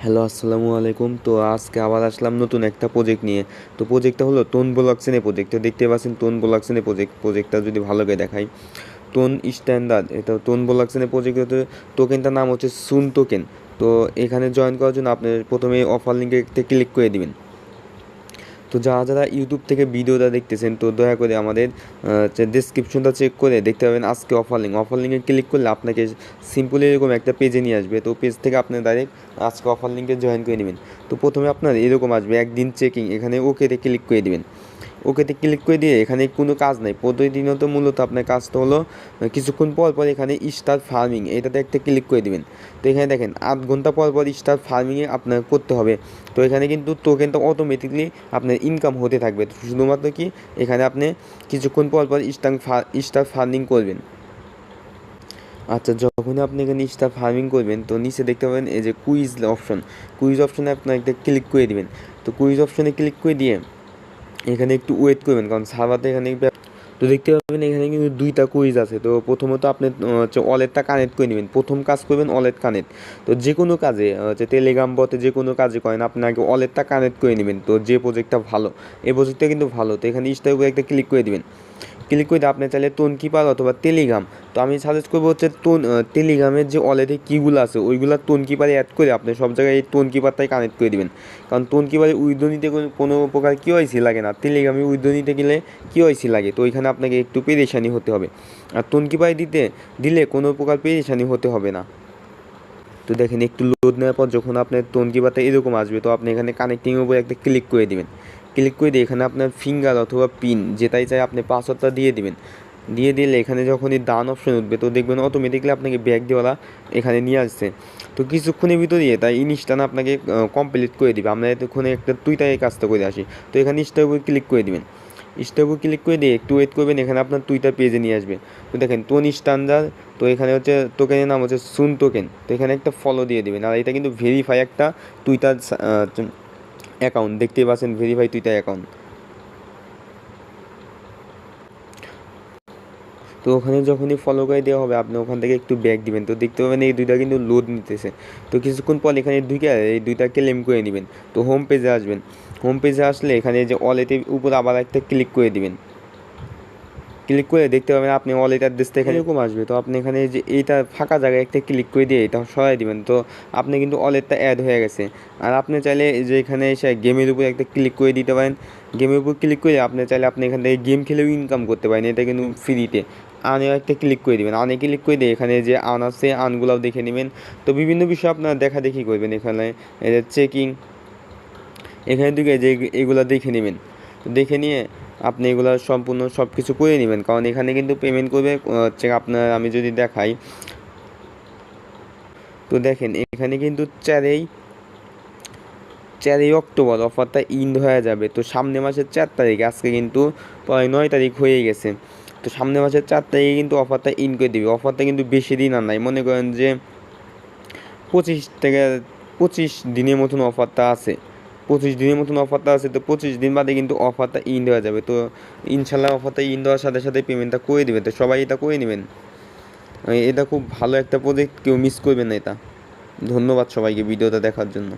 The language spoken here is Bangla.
হ্যালো, আসসালামু আলাইকুম। তো আজকে আবার আসলাম নতুন একটা প্রজেক্ট নিয়ে। তো প্রজেক্টটা হলো টোন ব্লকচেনের প্রজেক্ট। তো দেখতে পাচ্ছেন টোন ব্লকচেনের প্রজেক্টটা যদি ভালো করে দেখাই, টোন স্ট্যান্ডার্ড, এটা টোন ব্লকচেনের প্রজেক্ট হতে টোকেনটার নাম হচ্ছে সুন টোকেন। তো এখানে জয়েন করার জন্য আপনি প্রথমে অফার লিঙ্কে ক্লিক করে দিবেন। তো যারা যারা ইউটিউব থেকে ভিডিওটা দেখতেছেন, তো দয়া করে আমাদের ডেসক্রিপশনটা চেক করে দেখতে পাবেন আজকে অফার লিঙ্কে ক্লিক করলে আপনাকে সিম্পলি এরকম একটা পেজে নিয়ে আসবে। তো পেজ থেকে আপনি ডাইরেক্ট আজকে অফার লিঙ্কে জয়েন করে নেবেন। তো প্রথমে আপনার এরকম আসবে একদিন চেকিং, এখানে ওকেতে ক্লিক করে দিবেন। ওকেতে ক্লিক করে দিয়ে এখানে কোনো কাজ নাই, প্রতিদিনত মূলত আপনার কাজটা হলো কিছুক্ষণ পর পর এখানে স্টার্ট ফার্মিং এটাতে একটা ক্লিক করে দিবেন। তো এখানে দেখেন 8 ঘন্টা পর পর স্টার্ট ফার্মিংয়ে আপনার করতে হবে। তো এখানে কিন্তু টোকেনটা অটোমেটিকলি আপনার ইনকাম হতে থাকবে। শুধুমাত্র কি এখানে আপনি কিছুক্ষণ পর পর স্টার্ট ফার্মিং করবেন। আচ্ছা, যখন আপনি এখানে স্টার্ট ফার্মিং করবেন তো নিচে দেখতে পাবেন এই যে কুইজ অপশনে আপনার একটা ক্লিক করে দিবেন। তো কুইজ অপশনে ক্লিক করে দিয়ে এখানে একটু ওয়েট করবেন, কারণ সার্ভারটা এখানে তো দেখতে পাবেন এখানে কিন্তু দুইটা কুইজ আছে। তো প্রথমত আপনি হচ্ছে ওয়ালেটটা কানেক্ট করে নেবেন, প্রথম কাজ করবেন ওয়ালেট কানেক্ট। তো যে কোনো কাজে হচ্ছে টেলিগ্রাম বটে যে কোনো কাজে করেন আপনি আগে ওয়ালেটটা কানেক্ট করে নেবেন। তো যে প্রজেক্টটা ভালো, এই প্রজেক্টটা কিন্তু ভালো। তো এখানে স্টার উপরে একটা ক্লিক করে দিবেন। ক্লিক করে আপনি চাইলে টোন কিপার অথবা টেলিগ্রাম, তো আমি সাজেস্ট করবো হচ্ছে টেলিগ্রামের যে ওয়ালেটে কিগুলো আছে ওইগুলো টোন কিপারে অ্যাড করে আপনি সব জায়গায় এই টোন কিপারটাই কানেক্ট করে দিবেন। কারণ টোন কিপারে উইথড্র নিতে কোনো প্রকার কেওয়াইসি লাগে না, টেলিগ্রামে উইথড্র নিতে গেলে কেওয়াইসি লাগে। তো ওইখানে আপনাকে একটু পেরেশানি হতে হবে, আর টোন কিপারে দিলে কোনো প্রকার পেরেশানি হতে হবে না। তো দেখেন একটু লোড নেওয়ার পর যখন আপনার টোন কিপারটা এরকম আসবে, তো আপনি এখানে কানেক্টিংয়ের উপরে একটা ক্লিক করে দিবেন। ক্লিক করে দিয়ে এখানে আপনার ফিঙ্গার অথবা পিন যেটাই চাই আপনি পাসওয়ার্ডটা দিয়ে দিবেন। দিয়ে দিলে এখানে যখনই ডান অপশন উঠবে তো দেখবেন অটোমেটিকলি আপনাকে ব্যাক দেওয়ালা এখানে নিয়ে আসছে। তো কিছুক্ষণের ভিতরে তাই ইনস্ট্যান্ট আপনাকে কমপ্লিট করে দিবে। আমরা এতক্ষণে একটা টুইটারে কাজটা করে আসি। তো এখানে স্টার উপর ক্লিক করে দিবেন। স্টার উপর ক্লিক করে দিয়ে একটু ওয়েট করবেন, এখানে আপনার টুইটার পেজে নিয়ে আসবে। তো দেখেন টোন স্ট্যান্ডার্ড, তো এখানে হচ্ছে টোকেনের নাম হচ্ছে সুন টোকেন। তো এখানে একটা ফলো দিয়ে দিবেন, আর এটা কিন্তু ভেরিফাই একটা টুইটার অ্যাকাউন্ট, দেখতেই পাচ্ছেন ভেরিফাই টুইটার অ্যাকাউন্ট। তো ওখানে যখনই ফলো করে দেওয়া হবে আপনি ওখান থেকে একটু ব্যাক দিবেন। তো দেখতে পাবেন এই দুইটা কিন্তু লোড নিতেছে। তো কিছুক্ষণ পর এখানে এই দুইটা ক্লেম করে নেবেন। তো হোম পেজে আসবেন। হোম পেজে আসলে এখানে যে ওয়ালেটের উপর আবার একটা ক্লিক করে দিবেন। ক্লিক করে দেখতে পাবেন আপনি ওয়ালেট অ্যাড্রেসটা এখানে এরকম আসবে। তো আপনি এখানে যে এইটা ফাঁকা জায়গায় একটা ক্লিক করে দিয়ে এটা সরাই দিবেন। তো আপনি কিন্তু ওয়ালেটটা অ্যাড হয়ে গেছে। আর আপনি চাইলে যে এখানে এসে গেমের উপর একটা ক্লিক করে দিতে পারেন। গেমের উপর ক্লিক করে আপনি চাইলে আপনি এখান থেকে গেম খেলেও ইনকাম করতে পারেন, এটা কিন্তু ফ্রিতে। আনেও একটা ক্লিক করে দেবেন, আনে ক্লিক করে দিয়ে এখানে যে আন আছে আনগুলাও দেখে নেবেন। তো বিভিন্ন বিষয় আপনার দেখি করবেন এখানে চেকিং, এখানে দিকে যে এগুলো দেখে নেবেন। তো দেখে নিয়ে আপনি এগুলো সম্পূর্ণ সব কিছু করে নেবেন, কারণ এখানে কিন্তু পেমেন্ট করবে হচ্ছে আপনার, আমি যদি দেখাই তো দেখেন এখানে কিন্তু 4ই অক্টোবর অফারটা ইন্ড হয়ে যাবে। তো সামনে মাসের 4 তারিখ, আজকে কিন্তু প্রায় 9 তারিখ হয়ে গেছে। তো সামনে মাসের 4 তারিখে কিন্তু অফারটা ইন করে দেবে। অফারটা কিন্তু বেশি দিন আর নাই, মনে করেন যে 25 দিনের মতন অফারটা আছে। 25 দিনের মতন অফারটা আছে। তো 25 দিন বাদে কিন্তু অফারটা ইন্ড হয়ে যাবে। তো ইনশাল্লাহ অফারটা ইন্ড হওয়ার সাথে সাথে পেমেন্টটা করে দেবে। তো সবাই এটা করে নেবেন, এটা খুব ভালো একটা প্রজেক্ট, কেউ মিস করবেন না এটা। ধন্যবাদ সবাইকে ভিডিওটা দেখার জন্য।